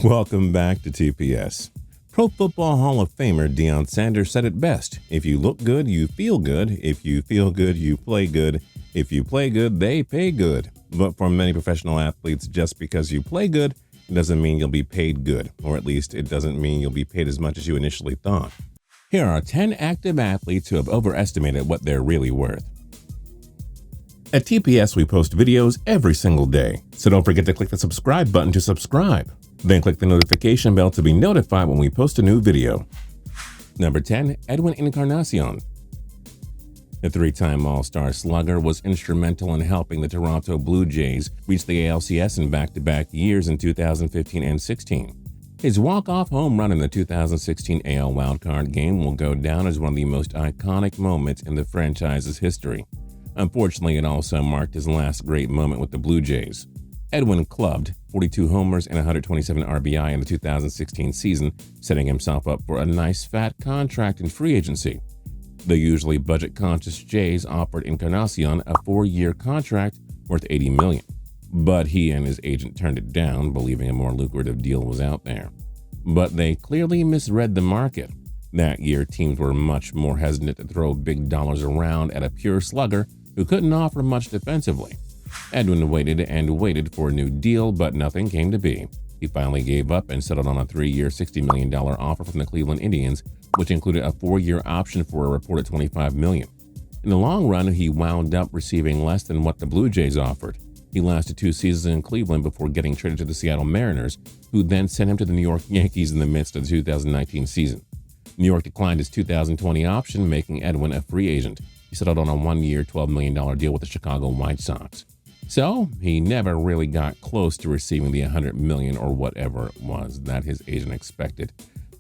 Welcome back to TPS. Pro Football Hall of Famer Deion Sanders said it best. If you look good, you feel good. If you feel good, you play good. If you play good, they pay good. But for many professional athletes, just because you play good doesn't mean you'll be paid good, or at least it doesn't mean you'll be paid as much as you initially thought. Here are 10 active athletes who have overestimated what they're really worth. At TPS, we post videos every single day, so don't forget to click the subscribe button to subscribe. Then click the notification bell to be notified when we post a new video. Number 10, Edwin Encarnacion. The three-time All-Star slugger was instrumental in helping the Toronto Blue Jays reach the ALCS in back-to-back years in 2015 and 16. His walk-off home run in the 2016 AL wildcard game will go down as one of the most iconic moments in the franchise's history. Unfortunately, it also marked his last great moment with the Blue Jays. Edwin clubbed 42 homers and 127 RBI in the 2016 season, setting himself up for a nice fat contract in free agency. The usually budget-conscious Jays offered Encarnacion a 4-year contract worth $80 million, but he and his agent turned it down, believing a more lucrative deal was out there. But they clearly misread the market. That year, teams were much more hesitant to throw big dollars around at a pure slugger who couldn't offer much defensively. Edwin waited and waited for a new deal, but nothing came to be. He finally gave up and settled on a 3-year, $60 million offer from the Cleveland Indians, which included a 4-year option for a reported $25 million. In the long run, he wound up receiving less than what the Blue Jays offered. He lasted 2 seasons in Cleveland before getting traded to the Seattle Mariners, who then sent him to the New York Yankees in the midst of the 2019 season. New York declined his 2020 option, making Edwin a free agent. He settled on a 1-year, $12 million deal with the Chicago White Sox. So, he never really got close to receiving the $100 million or whatever it was that his agent expected.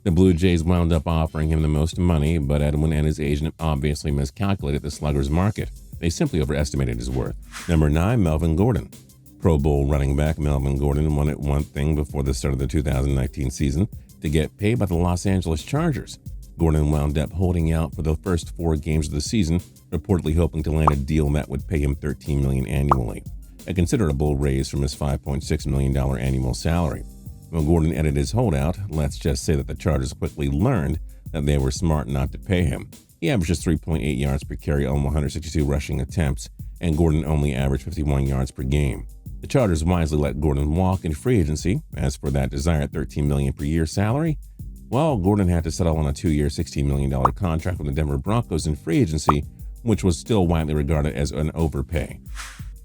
The Blue Jays wound up offering him the most money, but Edwin and his agent obviously miscalculated the slugger's market. They simply overestimated his worth. Number 9, Melvin Gordon. Pro Bowl running back Melvin Gordon wanted one thing before the start of the 2019 season: to get paid by the Los Angeles Chargers. Gordon wound up holding out for the first 4 games of the season, reportedly hoping to land a deal that would pay him $13 million annually, a considerable raise from his $5.6 million annual salary. When Gordon ended his holdout, let's just say that the Chargers quickly learned that they were smart not to pay him. He averages 3.8 yards per carry on 162 rushing attempts, and Gordon only averaged 51 yards per game. The Chargers wisely let Gordon walk in free agency. As for that desired $13 million per year salary, well, Gordon had to settle on a 2-year, $16 million contract with the Denver Broncos in free agency, which was still widely regarded as an overpay.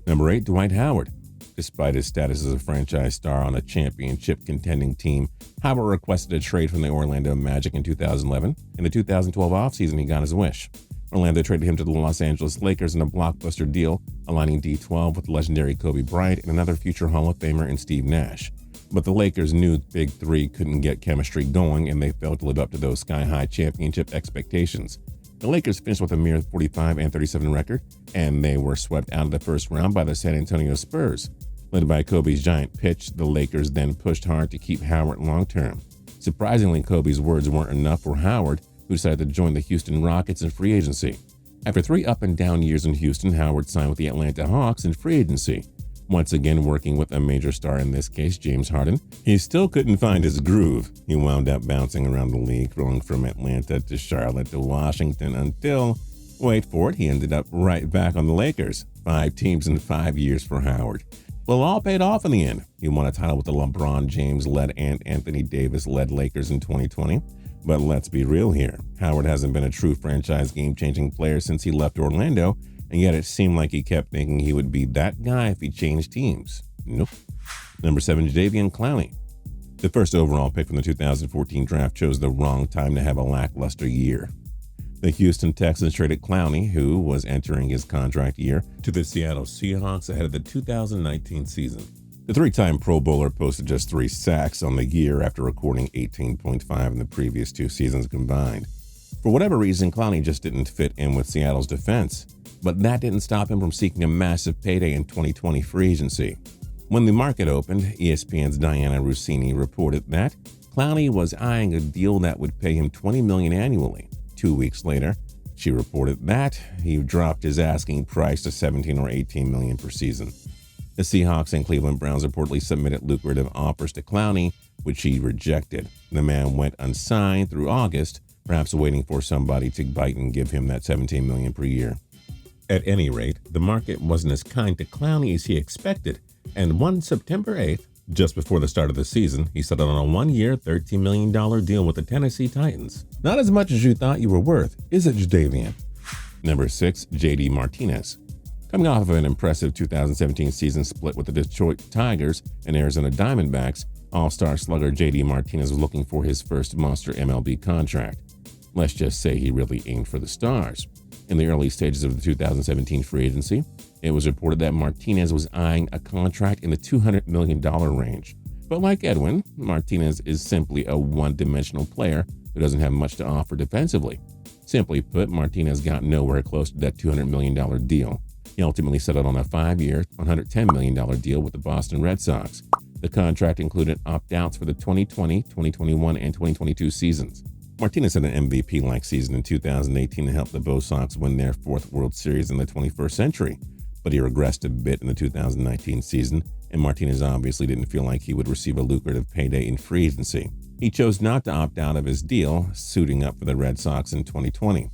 Number 8, Dwight Howard. Despite his status as a franchise star on a championship contending team, Howard requested a trade from the Orlando Magic in 2011. In the 2012 offseason, he got his wish. Orlando traded him to the Los Angeles Lakers in a blockbuster deal, aligning D12 with the legendary Kobe Bryant and another future Hall of Famer in Steve Nash. But the Lakers knew Big Three couldn't get chemistry going, and they failed to live up to those sky-high championship expectations. The Lakers finished with a mere 45-37 record, and they were swept out of the first round by the San Antonio Spurs. Led by Kobe's giant pitch, the Lakers then pushed hard to keep Howard long-term. Surprisingly, Kobe's words weren't enough for Howard, who decided to join the Houston Rockets in free agency. After 3 up-and-down years in Houston, Howard signed with the Atlanta Hawks in free agency. Once again working with a major star, in this case James Harden, he still couldn't find his groove. He wound up bouncing around the league, rolling from Atlanta to Charlotte to Washington until, wait for it, he ended up right back on the Lakers. 5 teams in 5 years for Howard. Well, it all paid off in the end. He won a title with the LeBron James-led and Anthony Davis-led Lakers in 2020. But let's be real here. Howard hasn't been a true franchise game-changing player since he left Orlando, and yet it seemed like he kept thinking he would be that guy if he changed teams. Nope. Number 7, Jadeveon Clowney. The first overall pick from the 2014 draft chose the wrong time to have a lackluster year. The Houston Texans traded Clowney, who was entering his contract year, to the Seattle Seahawks ahead of the 2019 season. The 3-time Pro Bowler posted just 3 sacks on the year after recording 18.5 in the previous 2 seasons combined. For whatever reason, Clowney just didn't fit in with Seattle's defense, but that didn't stop him from seeking a massive payday in 2020 free agency. When the market opened, ESPN's Diana Rossini reported that Clowney was eyeing a deal that would pay him $20 million annually. 2 weeks later, she reported that he dropped his asking price to $17 or $18 million per season. The Seahawks and Cleveland Browns reportedly submitted lucrative offers to Clowney, which he rejected. The man went unsigned through August, perhaps waiting for somebody to bite and give him that $17 million per year. At any rate, the market wasn't as kind to Clowney as he expected, and one September 8th, just before the start of the season, he settled on a one-year, $13 million deal with the Tennessee Titans. Not as much as you thought you were worth, is it, Jadeveon? Number 6, J.D. Martinez. Coming off of an impressive 2017 season split with the Detroit Tigers and Arizona Diamondbacks, all-star slugger J.D. Martinez was looking for his first monster MLB contract. Let's just say he really aimed for the stars. In the early stages of the 2017 free agency, it was reported that Martinez was eyeing a contract in the $200 million range. But like Edwin, Martinez is simply a one-dimensional player who doesn't have much to offer defensively. Simply put, Martinez got nowhere close to that $200 million deal. He ultimately settled on a 5-year, $110 million deal with the Boston Red Sox. The contract included opt-outs for the 2020, 2021, and 2022 seasons. Martinez had an MVP-like season in 2018 to help the Bo Sox win their 4th World Series in the 21st century, but he regressed a bit in the 2019 season, and Martinez obviously didn't feel like he would receive a lucrative payday in free agency. He chose not to opt out of his deal, suiting up for the Red Sox in 2020.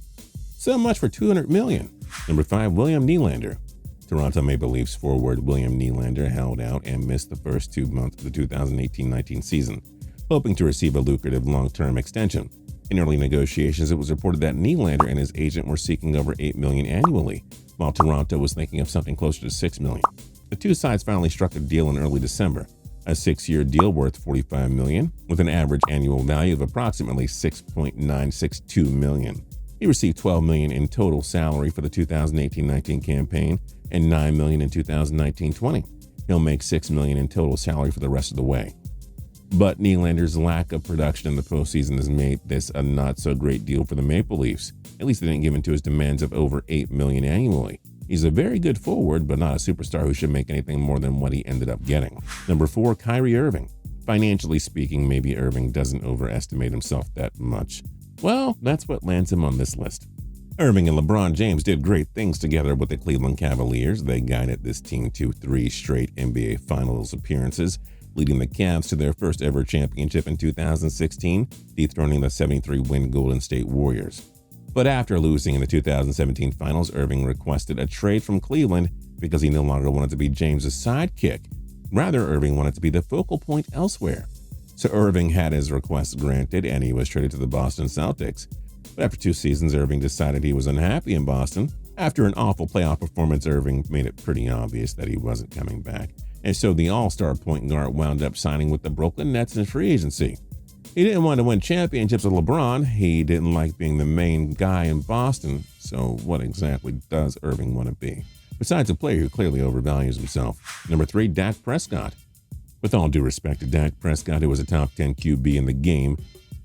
So much for $200 million. Number 5, William Nylander. Toronto Maple Leafs forward William Nylander held out and missed the first 2 months of the 2018-19 season, hoping to receive a lucrative long-term extension. In early negotiations, it was reported that Nylander and his agent were seeking over $8 million annually, while Toronto was thinking of something closer to $6 million. The two sides finally struck a deal in early December, a 6-year deal worth $45 million, with an average annual value of approximately $6.962 million. He received $12 million in total salary for the 2018-19 campaign and $9 million in 2019-20. He'll make $6 million in total salary for the rest of the way. But Nylander's lack of production in the postseason has made this a not-so-great deal for the Maple Leafs. At least they didn't give in to his demands of over $8 million annually. He's a very good forward, but not a superstar who should make anything more than what he ended up getting. Number 4, Kyrie Irving. Financially speaking, maybe Irving doesn't overestimate himself that much. Well, that's what lands him on this list. Irving and LeBron James did great things together with the Cleveland Cavaliers. They guided this team to 3 straight NBA Finals appearances, leading the Cavs to their first ever championship in 2016, dethroning the 73-win Golden State Warriors. But after losing in the 2017 Finals, Irving requested a trade from Cleveland because he no longer wanted to be James's sidekick. Rather, Irving wanted to be the focal point elsewhere. So Irving had his request granted, and he was traded to the Boston Celtics. But after 2 seasons, Irving decided he was unhappy in Boston. After an awful playoff performance, Irving made it pretty obvious that he wasn't coming back. And so the all-star point guard wound up signing with the Brooklyn Nets in free agency. He didn't want to win championships with LeBron. He didn't like being the main guy in Boston. So what exactly does Irving want to be? Besides a player who clearly overvalues himself. Number 3, Dak Prescott. With all due respect to Dak Prescott, who was a top 10 QB in the game,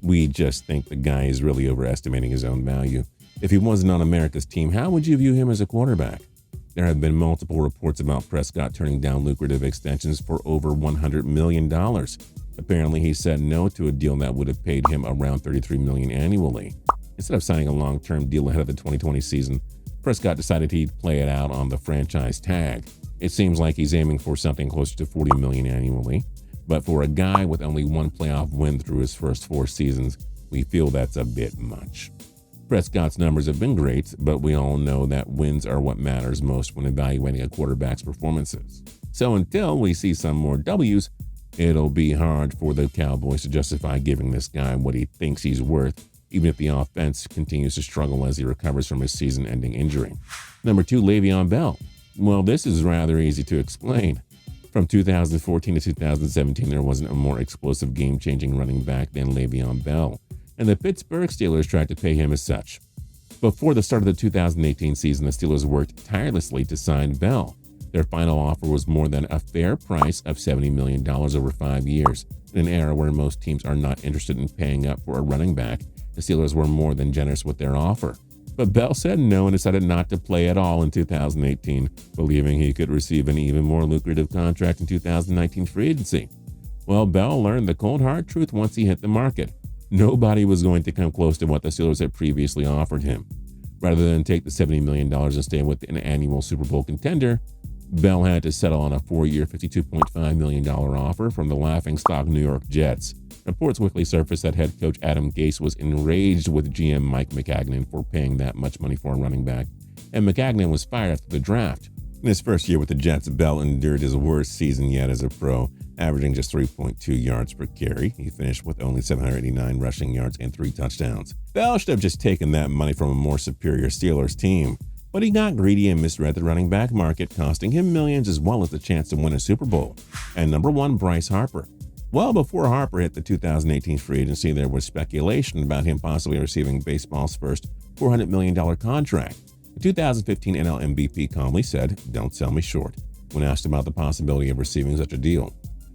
we just think the guy is really overestimating his own value. If he wasn't on America's team, how would you view him as a quarterback? There have been multiple reports about Prescott turning down lucrative extensions for over $100 million. Apparently, he said no to a deal that would have paid him around $33 million annually. Instead of signing a long-term deal ahead of the 2020 season, Prescott decided he'd play it out on the franchise tag. It seems like he's aiming for something closer to $40 million annually. But for a guy with only 1 playoff win through his first 4 seasons, we feel that's a bit much. Prescott's numbers have been great, but we all know that wins are what matters most when evaluating a quarterback's performances. So until we see some more W's, it'll be hard for the Cowboys to justify giving this guy what he thinks he's worth, even if the offense continues to struggle as he recovers from his season-ending injury. Number 2, Le'Veon Bell. Well, this is rather easy to explain. From 2014 to 2017, there wasn't a more explosive game-changing running back than Le'Veon Bell, and the Pittsburgh Steelers tried to pay him as such. Before the start of the 2018 season, the Steelers worked tirelessly to sign Bell. Their final offer was more than a fair price of $70 million over 5 years. In an era where most teams are not interested in paying up for a running back, the Steelers were more than generous with their offer. But Bell said no and decided not to play at all in 2018, believing he could receive an even more lucrative contract in 2019 free agency. Well, Bell learned the cold hard truth once he hit the market. Nobody was going to come close to what the Steelers had previously offered him. Rather than take the $70 million and stay with an annual Super Bowl contender, Bell had to settle on a 4-year, $52.5 million offer from the laughingstock New York Jets. Reports quickly surfaced that head coach Adam Gase was enraged with GM Mike Maccagnan for paying that much money for a running back, and Maccagnan was fired after the draft. In his first year with the Jets, Bell endured his worst season yet as a pro, averaging just 3.2 yards per carry. He finished with only 789 rushing yards and 3 touchdowns. Bell should have just taken that money from a more superior Steelers team, but he got greedy and misread the running back market, costing him millions as well as the chance to win a Super Bowl. And number 1, Bryce Harper. Well before Harper hit the 2018 free agency, there was speculation about him possibly receiving baseball's first $400 million contract. The 2015 NL MVP calmly said, "Don't sell me short," when asked about the possibility of receiving such a deal.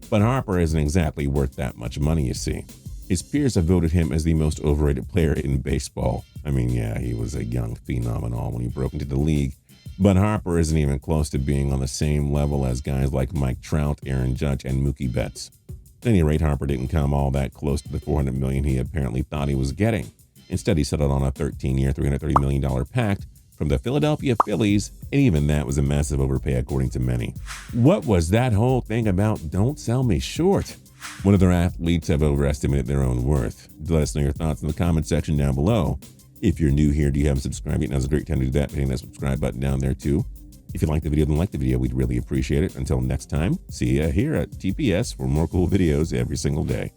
But Harper isn't exactly worth that much money, you see. His peers have voted him as the most overrated player in baseball. I mean, yeah, he was a young phenom and all when he broke into the league, but Harper isn't even close to being on the same level as guys like Mike Trout, Aaron Judge, and Mookie Betts. At any rate, Harper didn't come all that close to the $400 million he apparently thought he was getting. Instead, he settled on a 13-year, $330 million pact from the Philadelphia Phillies, and even that was a massive overpay according to many. What was that whole thing about "don't sell me short"? What other athletes have overestimated their own worth? Let us know your thoughts in the comment section down below. If you're new here, do you haven't subscribed yet? Now's a great time to do that, hitting that subscribe button down there too. If you like the video, then like the video. We'd really appreciate it. Until next time, see ya here at TPS for more cool videos every single day.